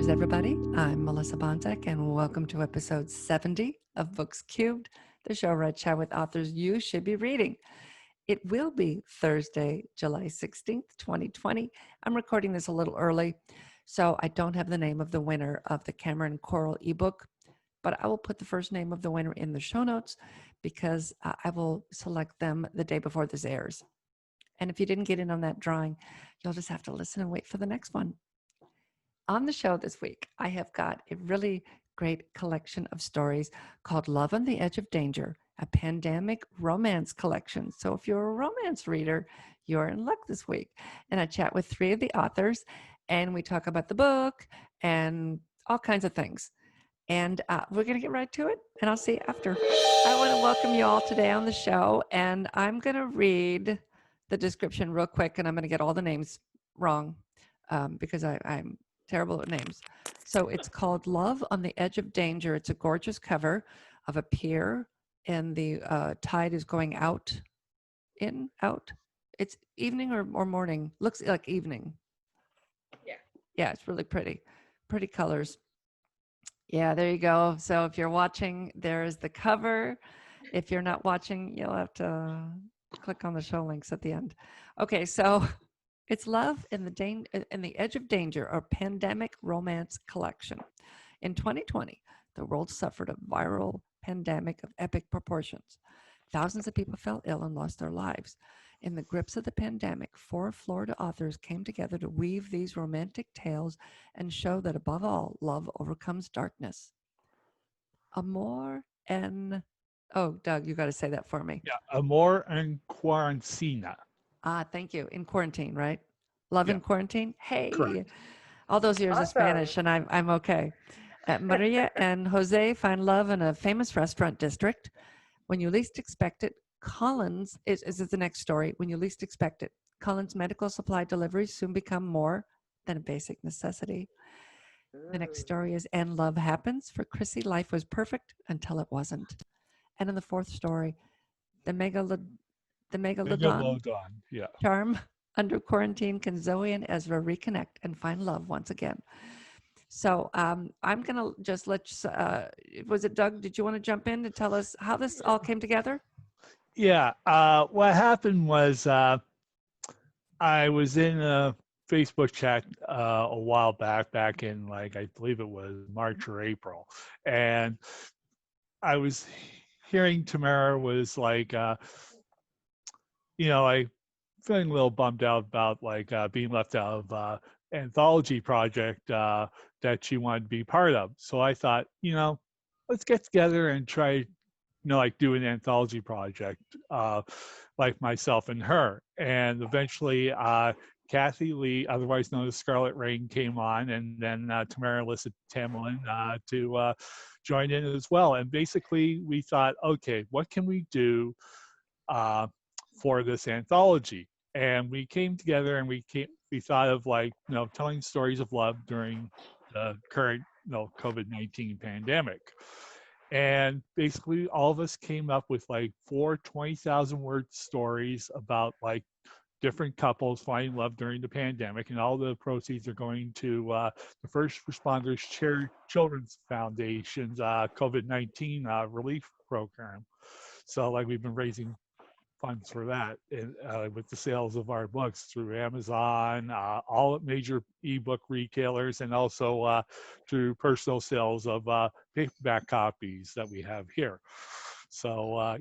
Greetings, everybody. I'm Melissa Banczak, and welcome to episode 70 of Books Cubed, the show where I chat with authors you should be reading. It will be Thursday, July 16th, 2020. I'm recording this a little early, so I don't have the name of the winner of the Cameron Coral ebook, but I will put the first name of the winner in the show notes because I will select them the day before this airs. And if you didn't get in on that drawing, you'll just have to listen and wait for the next one. On the show this week, I have got a really great collection of stories called Love on the Edge of Danger, a pandemic romance collection. So if you're a romance reader, you're in luck this week. And I chat with three of the authors, and we talk about the book and all kinds of things. And we're going to get right to it, and I'll see you after. I want to welcome you all today on the show, and I'm going to read the description real quick, and I'm going to get all the names wrong because I'm terrible at names. So it's called Love on the Edge of Danger. It's a gorgeous cover of a pier, and the tide is going out. It's evening or morning. Looks like evening. Yeah, it's really pretty. Pretty colors. Yeah, there you go. So if you're watching, there's the cover. If you're not watching, you'll have to click on the show links at the end. Okay, so it's Love in the Edge of Danger, a pandemic romance collection. In 2020, the world suffered a viral pandemic of epic proportions. Thousands of people fell ill and lost their lives. In the grips of the pandemic, four Florida authors came together to weave these romantic tales and show that above all, love overcomes darkness. Amor en... Oh, Doug, you got to say that for me. Yeah, Amor en Quarantena. Thank you. In quarantine, right? Love in quarantine? Hey, Correct. all those years of Awesome. Spanish, and I'm okay. Maria and Jose find love in a famous restaurant district. When you least expect it, Collins is the next story. When you least expect it, Collins' medical supply deliveries soon become more than a basic necessity. The next story is And Love Happens. For Chrissy, life was perfect until it wasn't. And in the fourth story, the megalodon Megalodon. Yeah. charm. Under quarantine, can Zoe and Ezra reconnect and find love once again? So I'm going to just was it Doug? Did you want to jump in to tell us how this all came together? Yeah. What happened was I was in a Facebook chat a while back in I believe it was March or April. And I was hearing Tamara was feeling a little bummed out about being left out of anthology project that she wanted to be part of. So I thought, let's get together and try, do an anthology project, like myself and her. And eventually, Kathy Lee, otherwise known as Scarlet Rain, came on, and then Tamara listed Tamlin to join in as well. And basically, we thought, okay, what can we do for this anthology? And we came together and we thought of telling stories of love during the current COVID-19 pandemic. And basically all of us came up with 4 20,000-word stories about different couples finding love during the pandemic, and all the proceeds are going to the First Responders Children's Foundation's COVID-19 relief program. So we've been raising funds for that with the sales of our books through Amazon, all major ebook retailers, and also through personal sales of paperback copies that we have here. So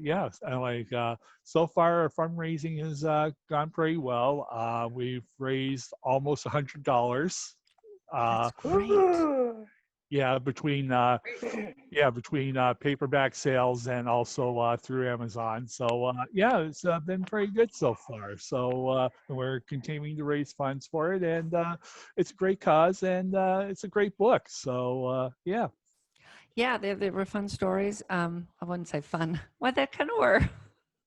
so far our fundraising has gone pretty well. We've raised almost $100. That's great. Yeah, between paperback sales and also through Amazon. So it's been pretty good so far. So we're continuing to raise funds for it, and it's a great cause, and it's a great book. So yeah. Yeah, they were fun stories. I wouldn't say fun. Well, they kind of were.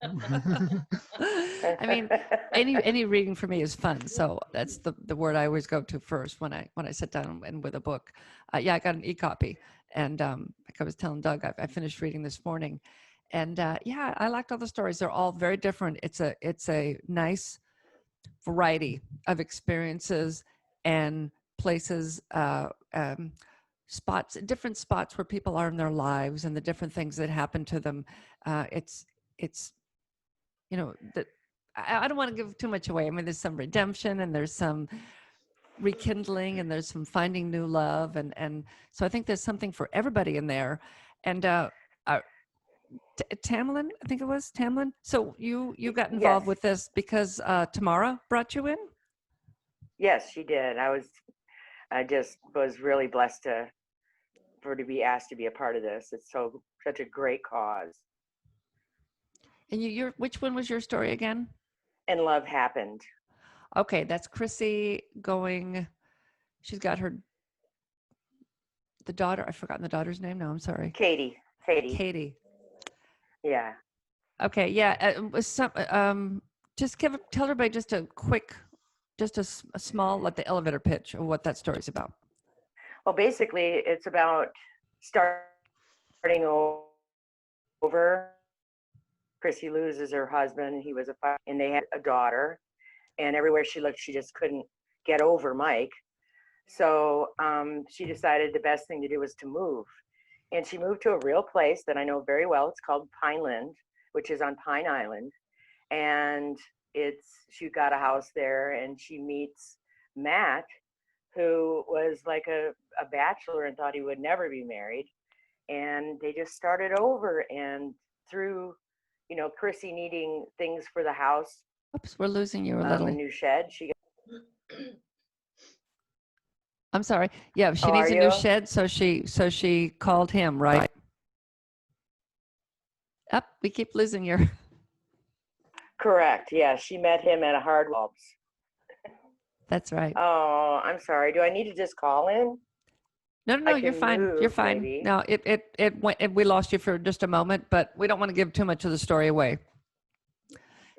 I mean, any reading for me is fun. So that's the word I always go to first when I sit down and with a book. I got an ecopy, and like I was telling Doug, I finished reading this morning, and I liked all the stories. They're all very different. It's a nice variety of experiences and places, spots, different spots where people are in their lives and the different things that happen to them. It's that I don't want to give too much away. I mean, there's some redemption and there's some rekindling and there's some finding new love, and so I think there's something for everybody in there. And Tamlin, I think it was Tamlin. So you got involved Yes. with this because Tamara brought you in. Yes, she did. I just was really blessed to be asked to be a part of this. It's such a great cause. And you're which one was your story again? And love happened. Okay, that's Chrissy going. She's got the daughter. I've forgotten the daughter's name now. I'm sorry. Katie. Katie. Yeah. Okay. Yeah. Just tell everybody just a quick, just a small, like the elevator pitch of what that story's about. Well, basically, it's about starting over. Chrissy loses her husband. He was and they had a daughter. And everywhere she looked, she just couldn't get over Mike. So she decided the best thing to do was to move. And she moved to a real place that I know very well. It's called Pineland, which is on Pine Island. And she got a house there, and she meets Matt, who was like a bachelor and thought he would never be married. And they just started over. And through, Chrissy needing things for the house. Oops, we're losing you a little. A new shed. I'm sorry. Yeah, she needs a new shed, so she called him, right? Up, we keep losing your. Correct. Yeah, she met him at a Hardwalls. That's right. Oh, I'm sorry. Do I need to just call in? No, you're fine. You're fine. Maybe. No, it went. We lost you for just a moment, but we don't want to give too much of the story away.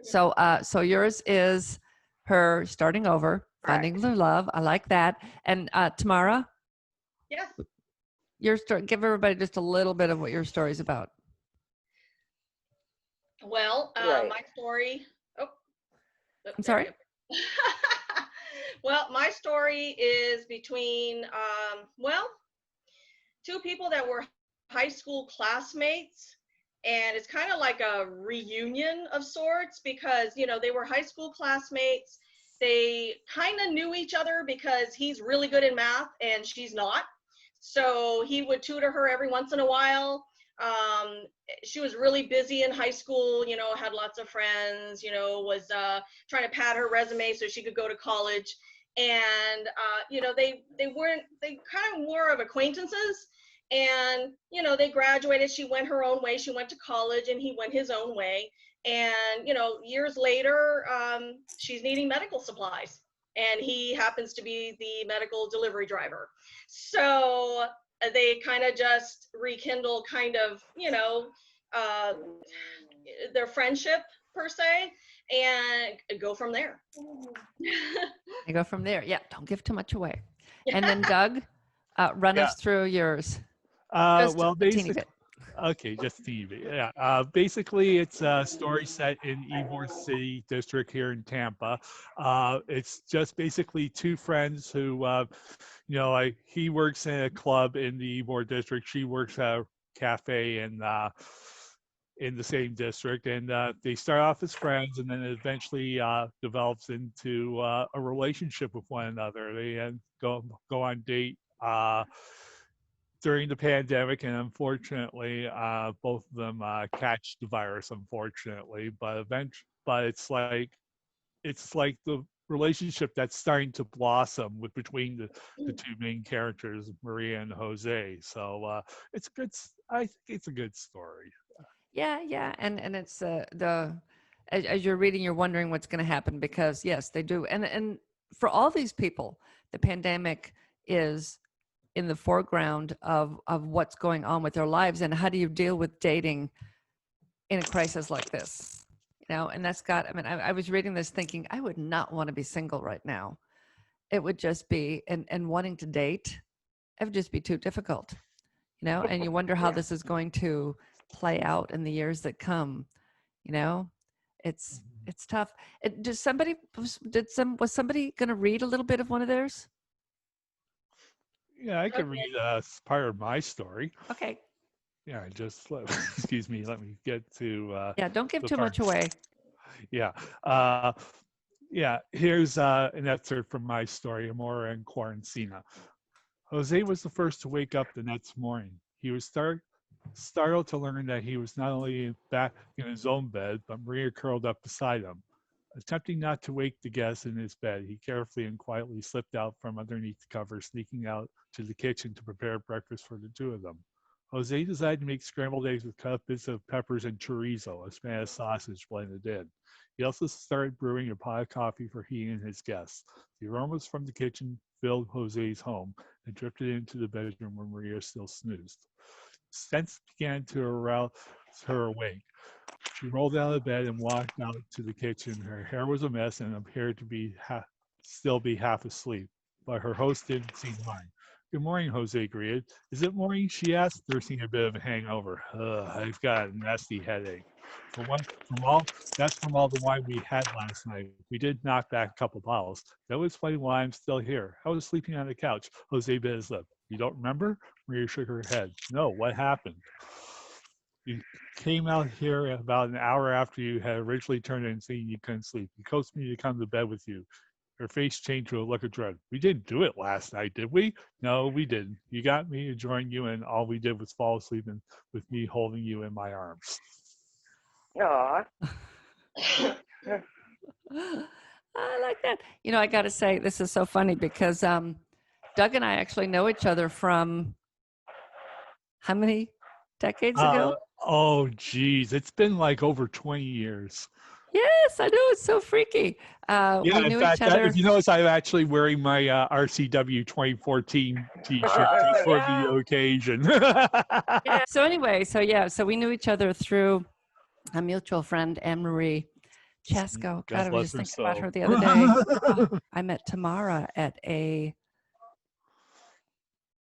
So yours is her starting over, finding new love. I like that. And Tamara? Yes. Your story. Give everybody just a little bit of what your story's about. Well, right. My story. I'm sorry. Well, my story is between two people that were high school classmates. And it's kind of like a reunion of sorts because, they were high school classmates. They kind of knew each other because he's really good in math and she's not. So he would tutor her every once in a while. She was really busy in high school, had lots of friends, was trying to pad her resume so she could go to college. And, they kind of more of acquaintances. And, they graduated. She went her own way. She went to college and he went his own way. And, years later, she's needing medical supplies. And he happens to be the medical delivery driver. So they kind of just rekindle their friendship per se and go from there. I go from there. Yeah, don't give too much away. And then Doug, run us through yours. Well, basically, okay, just a teeny bit. Yeah. Basically, it's a story set in Ybor City District here in Tampa. It's just basically two friends who, he works in a club in the Ybor District. She works at a cafe in the same district, and they start off as friends, and then it eventually develops into a relationship with one another. They go on date during the pandemic, and unfortunately, both of them catch the virus. Unfortunately, but it's like the relationship that's starting to blossom between the two main characters, Maria and Jose. So it's good. I think it's a good story. Yeah, and it's as you're reading, you're wondering what's going to happen because yes, they do, and for all these people, the pandemic is in the foreground of what's going on with their lives, and how do you deal with dating in a crisis like this? And that's I was reading this thinking I would not want to be single right now. It would just be and wanting to date, it would just be too difficult. And you wonder how this is going to play out in the years that come. It's tough. Was somebody going to read a little bit of one of theirs? Yeah, I can Okay. read part of my story. Okay. Yeah, excuse me. Let me get to Yeah, don't give the too part. much away. Yeah. Yeah, here's an excerpt from my story, Amora and Quarantina. Jose was the first to wake up the next morning. He was startled to learn that he was not only back in his own bed, but Maria curled up beside him. Attempting not to wake the guest in his bed, he carefully and quietly slipped out from underneath the covers, sneaking out to the kitchen to prepare breakfast for the two of them. Jose decided to make scrambled eggs with cut bits of peppers and chorizo, a Spanish sausage blended in. He also started brewing a pot of coffee for he and his guests. The aromas from the kitchen filled Jose's home and drifted into the bedroom where Maria still snoozed. Scents began to arouse her awake. She rolled out of bed and walked out to the kitchen. Her hair was a mess and appeared to still be half asleep, but her host didn't seem to mind. Good morning, Jose greeted. Is it morning? She asked, nursing a bit of a hangover. I've got a nasty headache. That's from all the wine we had last night. We did knock back a couple bottles. That would explain why I'm still here. I was sleeping on the couch. Jose bit his lip. You don't remember? Maria shook her head. No, what happened? You came out here about an hour after you had originally turned in saying you couldn't sleep. You coaxed me to come to bed with you. Her face changed to a look of dread. We didn't do it last night, did we? No, we didn't. You got me to join you, and all we did was fall asleep with me holding you in my arms. Aw. I like that. You know, I got to say, this is so funny because Doug and I actually know each other from how many decades ago? Oh, geez. It's been like over 20 years. Yes, I know. It's so freaky. Yeah, We in knew each fact, other. if you notice, I'm actually wearing my RCW 2014 T-shirt just for the occasion. Yeah. So anyway, so we knew each other through a mutual friend, Anne Marie Chasko. God, God I was bless just her thinking about soul. her the other day. Oh, I met Tamara at a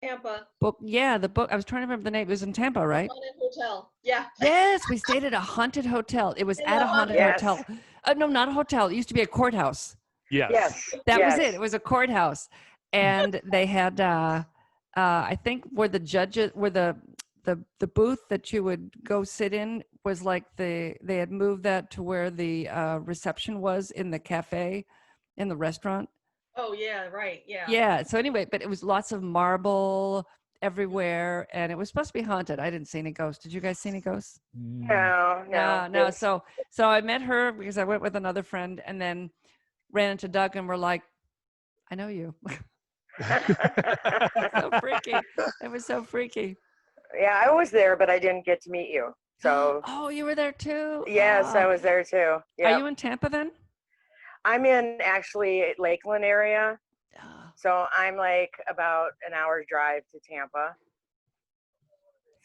Tampa. book. Yeah, the book. I was trying to remember the name. It was in Tampa, right? Haunted hotel. Yeah. Yes, we stayed at a haunted hotel. It was In at the a haunted Yes. hotel. No, not a hotel. It used to be a courthouse. Yes. Yes. That was yes. it. It was a courthouse, and they had, I think, where the judges, where the booth that you would go sit in was like they had moved that to where the reception was in the cafe, in the restaurant. Oh yeah, right. Yeah. Yeah. So anyway, but it was lots of marble everywhere, and it was supposed to be haunted. I didn't see any ghosts. Did you guys see any ghosts? No. No. It's- So I met her because I went with another friend, and then ran into Doug, and we're like, I know you. So freaky. It was so freaky. yeah, I was there, but I didn't get to meet you. So Oh, you were there too? yes, I was there too. Are Yeah. you in Tampa then? I'm in actually Lakeland area. Oh, So I'm like about an hour's drive to Tampa.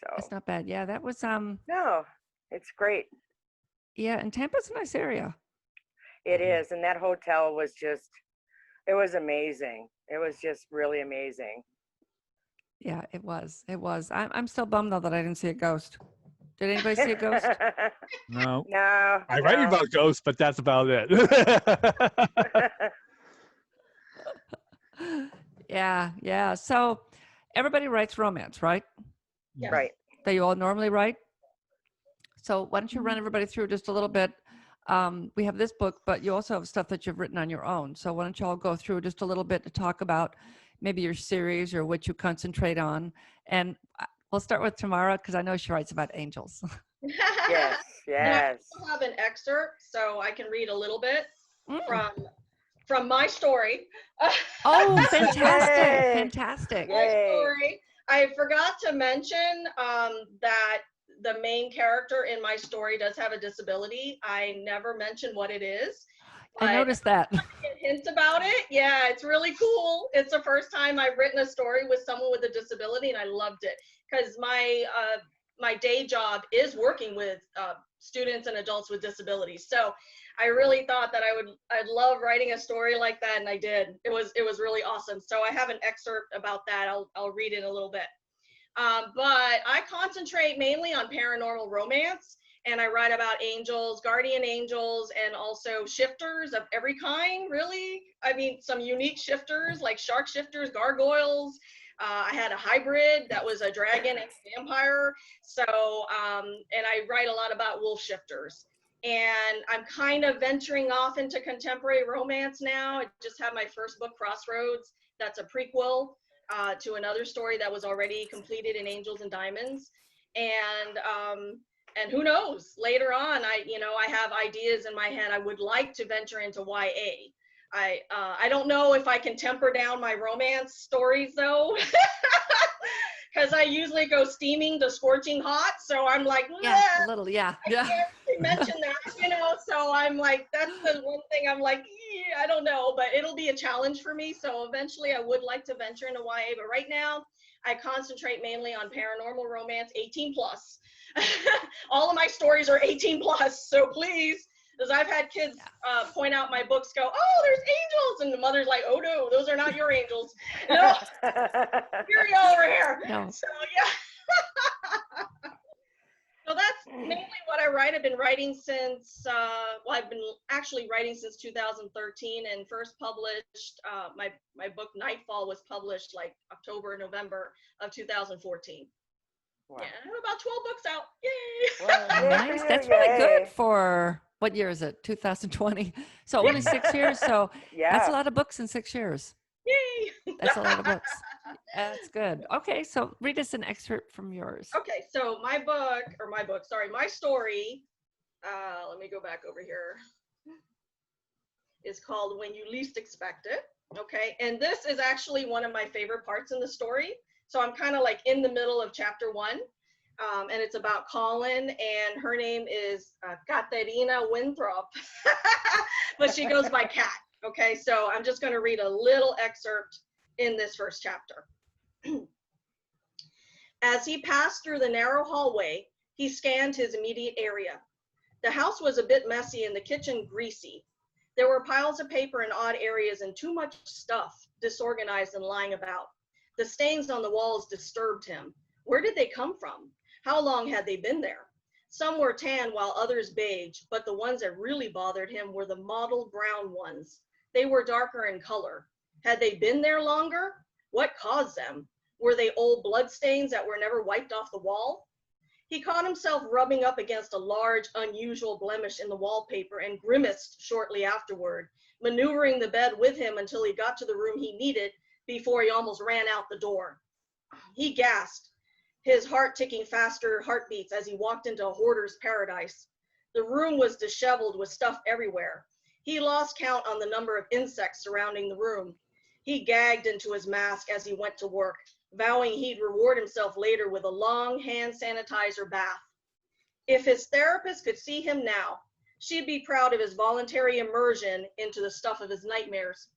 So that's not bad. Yeah, that was no, it's great. yeah, and Tampa's a nice area. It is. And that hotel was just, it was amazing. It was just really amazing. Yeah, it was. It was. I'm still bummed though that I didn't see a ghost. Did anybody see a ghost? No. No. I write about ghosts, but that's about it. Yeah. So everybody writes romance, right? Yes. Right. That you all normally write. So why don't you run everybody through just a little bit? We have this book, but you also have stuff that you've written on your own. So why don't you all go through just a little bit to talk about maybe your series or what you concentrate on? And we'll start with Tamara because I know she writes about angels. Yes. And I Yes. also have an excerpt, so I can read a little bit Mm. from my story. Oh, fantastic. Yay. Fantastic. Yay. My story. I forgot to mention that the main character in my story does have a disability. I never mentioned what it is. I noticed that. Get hints about it. Yeah, it's really cool. It's the first time I've written a story with someone with a disability, and I loved it because my day job is working with students and adults with disabilities. So I really thought that I'd love writing a story like that, and I did. It was really awesome. So I have an excerpt about that. I'll read it in a little bit. But I concentrate mainly on paranormal romance, and I write about angels, guardian angels, and also shifters of every kind, really. I mean, some unique shifters like shark shifters, gargoyles, I had a hybrid that was a dragon and a vampire. So, and I write a lot about wolf shifters. And I'm kind of venturing off into contemporary romance now. I just had my first book, Crossroads. That's a prequel to another story that was already completed in Angels and Diamonds. And who knows, later on, I have ideas in my head. I would like to venture into YA. I don't know if I can temper down my romance stories though, because I usually go steaming to scorching hot. So I'm like, Yeah, a little, yeah. I can't really mention that, So I'm like, that's the one thing I'm like, I don't know, but it'll be a challenge for me. So eventually I would like to venture into YA, but right now I concentrate mainly on paranormal romance, 18 plus. All of my stories are 18 plus, so please. Because I've had kids point out my books, go, oh, there's angels. And the mother's like, oh, no, those are not your angels. No, here you go over here. No. So, yeah. So that's mainly what I write. I've been writing since, I've been actually writing since 2013 and first published, my book Nightfall was published like October, November of 2014. Wow. Yeah, I have about 12 books out. Yay! Well, nice. That's really good for, what year is it? 2020. So only 6 years. So that's a lot of books in 6 years. Yay! That's a lot of books. That's good. Okay, so read us an excerpt from yours. Okay, so my story, let me go back over here, is called When You Least Expect It. Okay, and this is actually one of my favorite parts in the story. So I'm kind of like in the middle of chapter 1, and it's about Colin, and her name is Katerina Winthrop, but she goes by Kat. Okay, so I'm just going to read a little excerpt in this first chapter. As he passed through the narrow hallway, he scanned his immediate area. The house was a bit messy and the kitchen greasy. There were piles of paper in odd areas and too much stuff disorganized and lying about. The stains on the walls disturbed him. Where did they come from? How long had they been there? Some were tan while others beige, but the ones that really bothered him were the mottled brown ones. They were darker in color. Had they been there longer? What caused them? Were they old bloodstains that were never wiped off the wall? He caught himself rubbing up against a large, unusual blemish in the wallpaper and grimaced shortly afterward, maneuvering the bed with him until he got to the room he needed before he almost ran out the door. He gasped, his heart ticking faster heartbeats as he walked into a hoarder's paradise. The room was disheveled with stuff everywhere. He lost count on the number of insects surrounding the room. He gagged into his mask as he went to work, vowing he'd reward himself later with a long hand sanitizer bath. If his therapist could see him now, she'd be proud of his voluntary immersion into the stuff of his nightmares.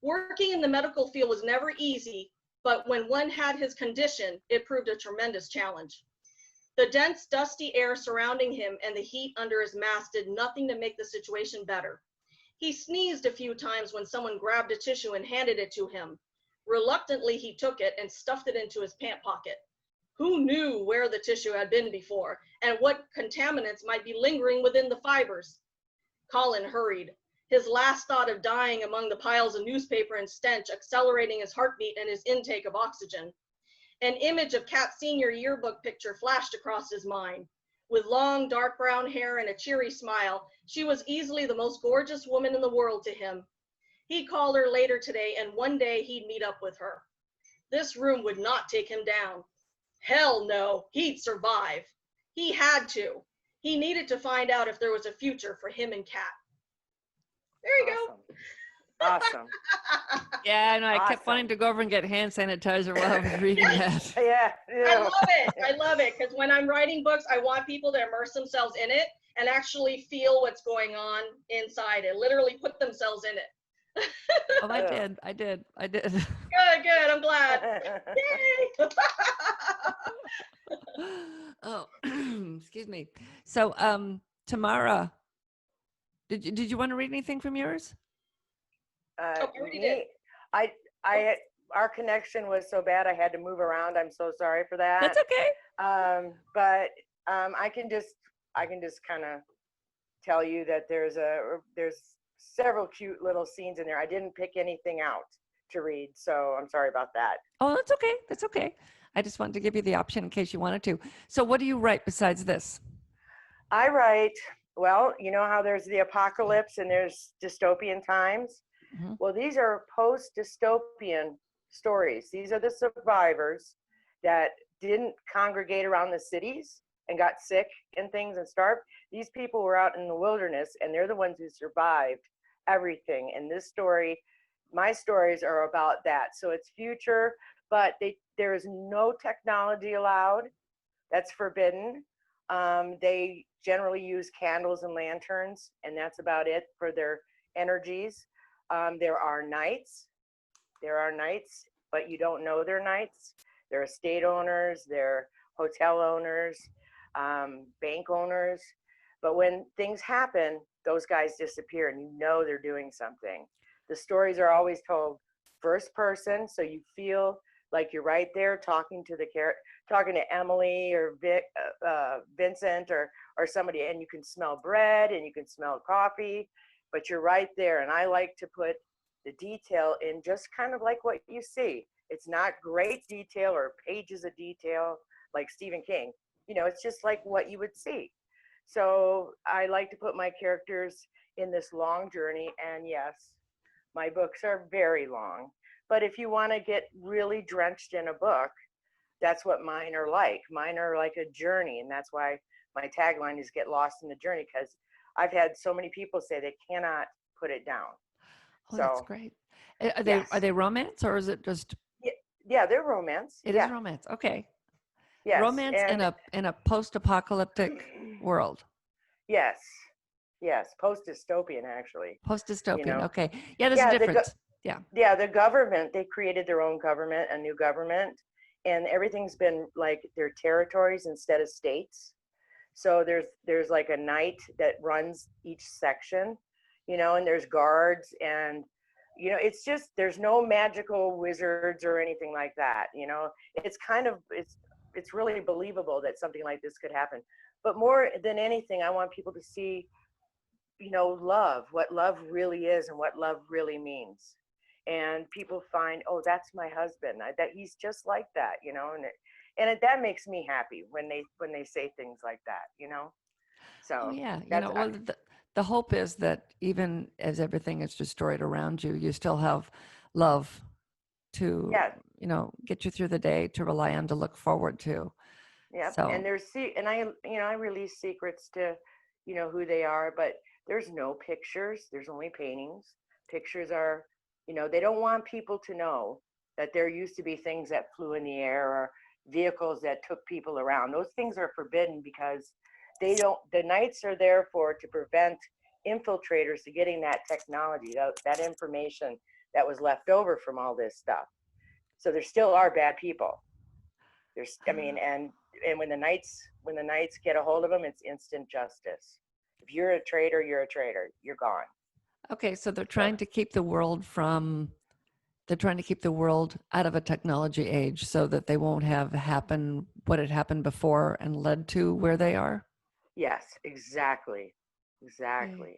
Working in the medical field was never easy, but when one had his condition, it proved a tremendous challenge. The dense, dusty air surrounding him and the heat under his mask did nothing to make the situation better. He sneezed a few times when someone grabbed a tissue and handed it to him. Reluctantly, he took it and stuffed it into his pant pocket. Who knew where the tissue had been before and what contaminants might be lingering within the fibers? Colin hurried, his last thought of dying among the piles of newspaper and stench accelerating his heartbeat and his intake of oxygen. An image of Kat's senior yearbook picture flashed across his mind. With long, dark brown hair and a cheery smile, she was easily the most gorgeous woman in the world to him. He'd call her later today, and one day he'd meet up with her. This room would not take him down. Hell no, he'd survive. He had to. He needed to find out if there was a future for him and Kat. There you go. Awesome. Yeah, and I kept wanting to go over and get hand sanitizer while I was reading that. Yeah. I love it. I love it because when I'm writing books, I want people to immerse themselves in it and actually feel what's going on inside it. Literally put themselves in it. Oh, I did. Good. I'm glad. Yay! Oh, excuse me. So, Tamara, did you want to read anything from yours? I already did. Our connection was so bad I had to move around. I'm so sorry for that. That's okay. But I can just kind of tell you that there's several cute little scenes in there. I didn't pick anything out to read, so I'm sorry about that. Oh, that's okay. That's okay. I just wanted to give you the option in case you wanted to. So what do you write besides this? I write, well, you know how there's the apocalypse and there's dystopian times? Mhm. Well, these are post-dystopian stories. These are the survivors that didn't congregate around the cities and got sick and things and starved. These people were out in the wilderness, and they're the ones who survived everything. And this story, my stories are about that. So it's future, but there is no technology allowed. That's forbidden. They generally use candles and lanterns, and that's about it for their energies. There are knights. There are knights, but you don't know they're knights. They're estate owners, they're hotel owners, bank owners. But when things happen, those guys disappear, and you know they're doing something. The stories are always told first person, so you feel like you're right there talking to talking to Emily or Vincent or somebody, and you can smell bread and you can smell coffee, but you're right there. And I like to put the detail in just kind of like what you see. It's not great detail or pages of detail like Stephen King. You know, it's just like what you would see. So I like to put my characters in this long journey. And yes, my books are very long. But if you want to get really drenched in a book, that's what mine are like. Mine are like a journey. And that's why my tagline is get lost in the journey, because I've had so many people say they cannot put it down. Oh, that's So great. Are yes. they romance, or is it just? Yeah, they're romance. It is romance. Okay. Yes. Romance And in a post-apocalyptic world. yes. Yes. Post dystopian, actually. You Post-dystopian. know. Okay. Yeah, there's a Yeah, difference. Yeah. the government, they created their own government, a new government, and everything's been like their territories instead of states. So there's like a knight that runs each section, and there's guards, and it's just there's no magical wizards or anything like that. It's kind of it's really believable that something like this could happen. But more than anything, I want people to see, love, what love really is and what love really means. And people find, oh, that's my husband. That he's just like that, that makes me happy when they say things like that. Oh So yeah. that's Well, the hope is that even as everything is destroyed around you, you still have love to, yeah, get you through the day, to rely on, to look forward to. yeah. So, And and I release secrets to, who they are, but there's no pictures. There's only paintings. Pictures are, they don't want people to know that there used to be things that flew in the air or vehicles that took people around. Those things are forbidden because the knights are there to prevent infiltrators to getting that technology, that information that was left over from all this stuff. So there still are bad people. And when the knights get a hold of them, it's instant justice. If you're a traitor, you're a traitor. You're gone. okay. So they're So trying to keep the world out of a technology age so that they won't have happen what had happened before and led to where they are. yes, exactly, Okay. exactly.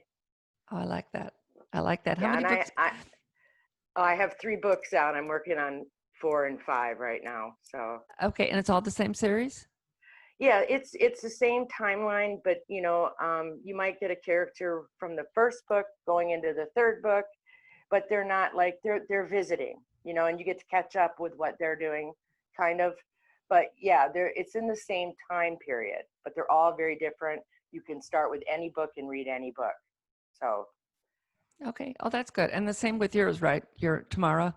Oh, I like that. I like that. How Yeah, many and books? I have 3 books out. I'm working on 4 and 5 right now. So Okay. And it's all the same series? yeah, it's the same timeline, but you might get a character from the first book going into the third book, but they're not like they're visiting, and you get to catch up with what they're doing, kind of. But yeah, it's in the same time period, but they're all very different. You can start with any book and read any book. So Okay. Oh, that's good. And the same with yours, right? Your Tamara,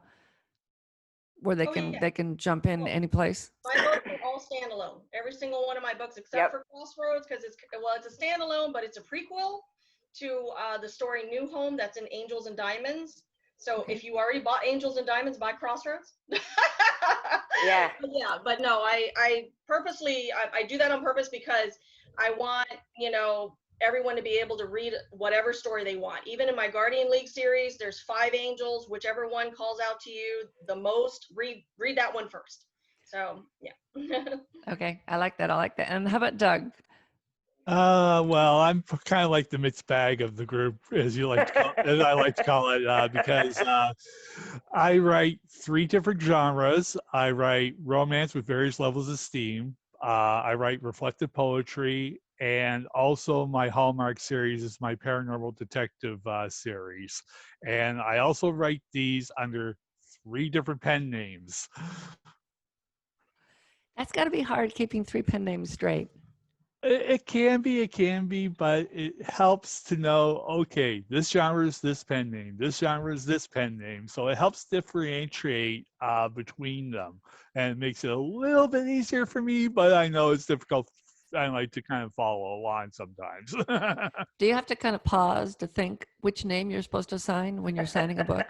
where they Oh can yeah. they can jump in Well, any place. my books are all standalone. Every single one of my books, except yep, for Crossroads, because it's a standalone, but it's a prequel to the story New Home that's in Angels and Diamonds. So Okay. if you already bought Angels and Diamonds, buy Crossroads. yeah, Yeah, but no, I purposely I do that on purpose because I want everyone to be able to read whatever story they want. Even in my Guardian League series, there's 5 angels. Whichever one calls out to you the most, read that one first. So yeah. Okay. I like that. I like that. And how about Doug? Well, I'm kind of like the mixed bag of the group, as you like to call, as I like to call it, because I write 3 different genres. I write romance with various levels of steam. I write reflective poetry, and also my Hallmark series is my paranormal detective series. And I also write these under 3 different pen names. That's got to be hard keeping 3 pen names straight. It can be, but it helps to know, okay, this genre is this pen name, this genre is this pen name. So it helps differentiate between them, and it makes it a little bit easier for me, but I know it's difficult. I like to kind of follow along sometimes. Do you have to kind of pause to think which name you're supposed to sign when you're signing a book?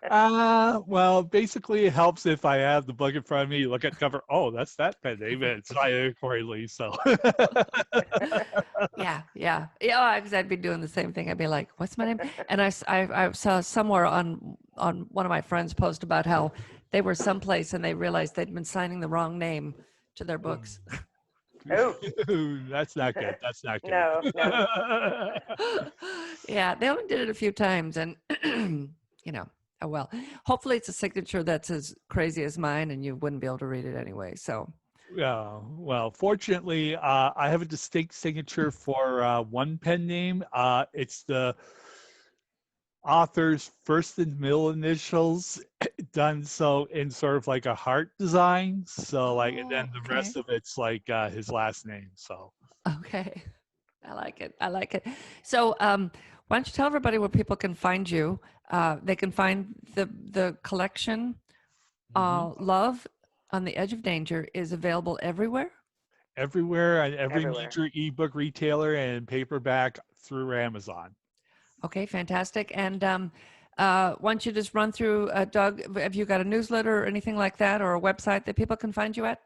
Well, basically it helps if I have the book in front of me, look at the cover, oh, that's that pen name, and sign it accordingly, so. Yeah. Because I'd be doing the same thing. I'd be like, "What's my name?" And I saw somewhere on one of my friends' post about how they were someplace and they realized they'd been signing the wrong name to their books. Oh. That's not good. That's not good. No, no. Yeah, they only did it a few times, and oh well. Hopefully, it's a signature that's as crazy as mine, and you wouldn't be able to read it anyway. So. Yeah. Well, fortunately, I have a distinct signature for one pen name. It's the author's first and middle initials done so in sort of like a heart design. So like, and then the Okay. rest of it's like his last name. So. Okay. I like it. I like it. So, why don't you tell everybody where people can find you? They can find the collection. Love on the Edge of Danger is available everywhere. Everywhere, and every Everywhere. major ebook retailer and paperback through Amazon. Okay, fantastic. And why don't you just run through, Doug? Have you got a newsletter or anything like that, or a website that people can find you at?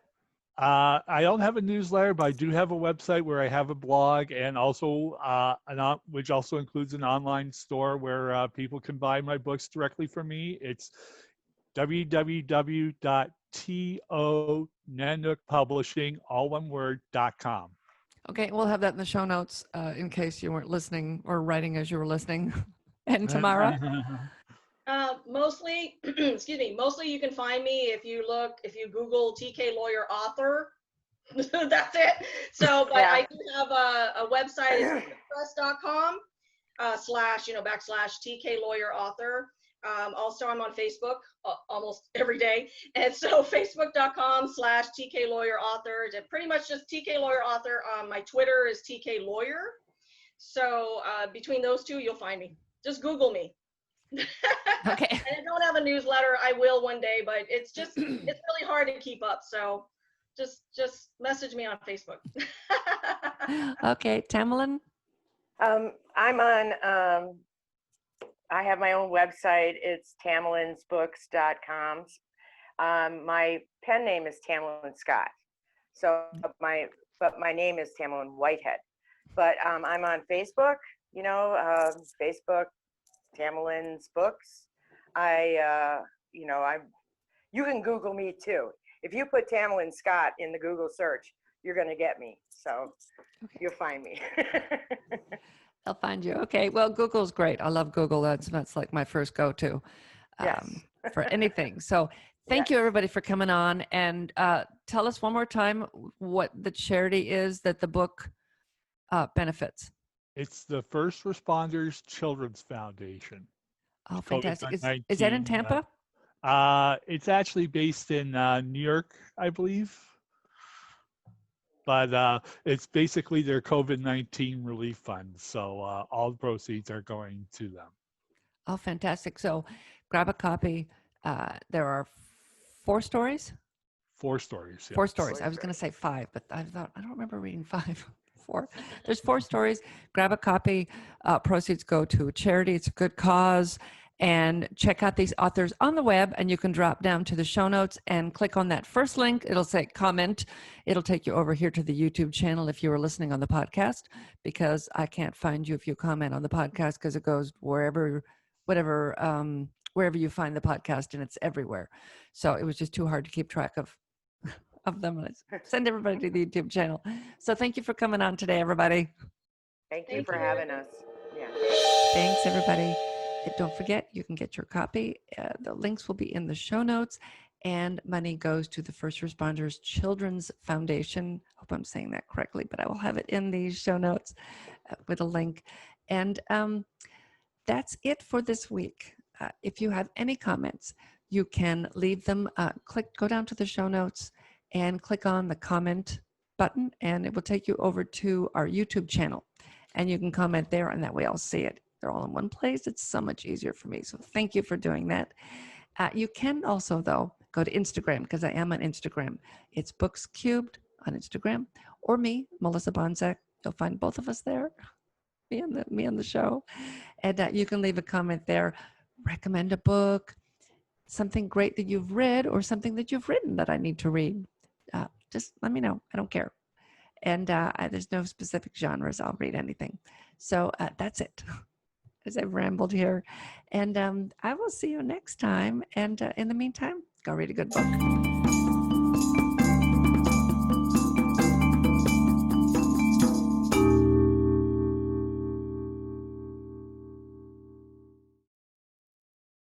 I don't have a newsletter, but I do have a website where I have a blog, and also which also includes an online store where people can buy my books directly from me. It's www.tonanookpublishing, all one word.com. Okay, we'll have that in the show notes in case you weren't listening or writing as you were listening. And Tamara? Mostly, excuse me, mostly you can find me if you Google TK Lawyer Author. That's it. So, but Yeah. I do have a website, it's wordpress.com / /TK Lawyer Author. Also, I'm on Facebook almost every day. And so facebook.com / TK Lawyer Author. It's pretty much just TK Lawyer Author. My Twitter is TK Lawyer. So between those two, you'll find me. Just Google me. Okay. And I don't have a newsletter. I will one day, but it's really hard to keep up. So just message me on Facebook. Okay, Tamerlan? I'm on, I have my own website. It's tamalinsbooks.com. My pen name is Tamerlan Scott. So my name is Tamerlan Whitehead. But I'm on Facebook, Facebook, Tamerlan's Books. You can Google me too. If you put Tamerlan Scott in the Google search, you're going to get me. So you'll find me. I'll find you. Okay. Well, Google's great. I love Google. That's like my first go-to Yes. for anything. So thank you everybody for coming on, and tell us one more time what the charity is that the book benefits. It's the First Responders Children's Foundation. Oh, fantastic. Is that in COVID-19, Tampa? it's actually based in New York, I believe. But it's basically their COVID-19 relief fund. So all the proceeds are going to them. Oh, fantastic. So grab a copy. There are 4 stories? 4 stories. Yeah. 4 stories. I was going to say 5, but I thought, I don't remember reading 5. 4. There's 4 stories. Grab a copy. Proceeds go to a charity. It's a good cause. And check out these authors on the web, and you can drop down to the show notes and click on that first link. It'll say comment. It'll take you over here to the YouTube channel if you were listening on the podcast, because I can't find you if you comment on the podcast, because it goes wherever you find the podcast, and it's everywhere. So it was just too hard to keep track of of them. Send everybody to the YouTube channel. So thank you for coming on today, everybody. Thank you Thank for you. having us. Yeah. Thanks, everybody. And don't forget, you can get your copy. The links will be in the show notes, and money goes to the First Responders Children's Foundation. Hope I'm saying that correctly, but I will have it in the show notes with a link. And that's it for this week. If you have any comments, you can leave them. Go down to the show notes and click on the comment button, and it will take you over to our YouTube channel. And you can comment there, and that way I'll see it. They're all in one place. It's so much easier for me. So thank you for doing that. You can also, though, go to Instagram, because I am on Instagram. It's Books Cubed on Instagram, or me, Melissa Banczak. You'll find both of us there. Me on the show. And you can leave a comment there. Recommend a book, something great that you've read, or something that you've written that I need to read. Just let me know. I don't care. And there's no specific genres. I'll read anything. So that's it. As I've rambled here. And I will see you next time. And in the meantime, go read a good book.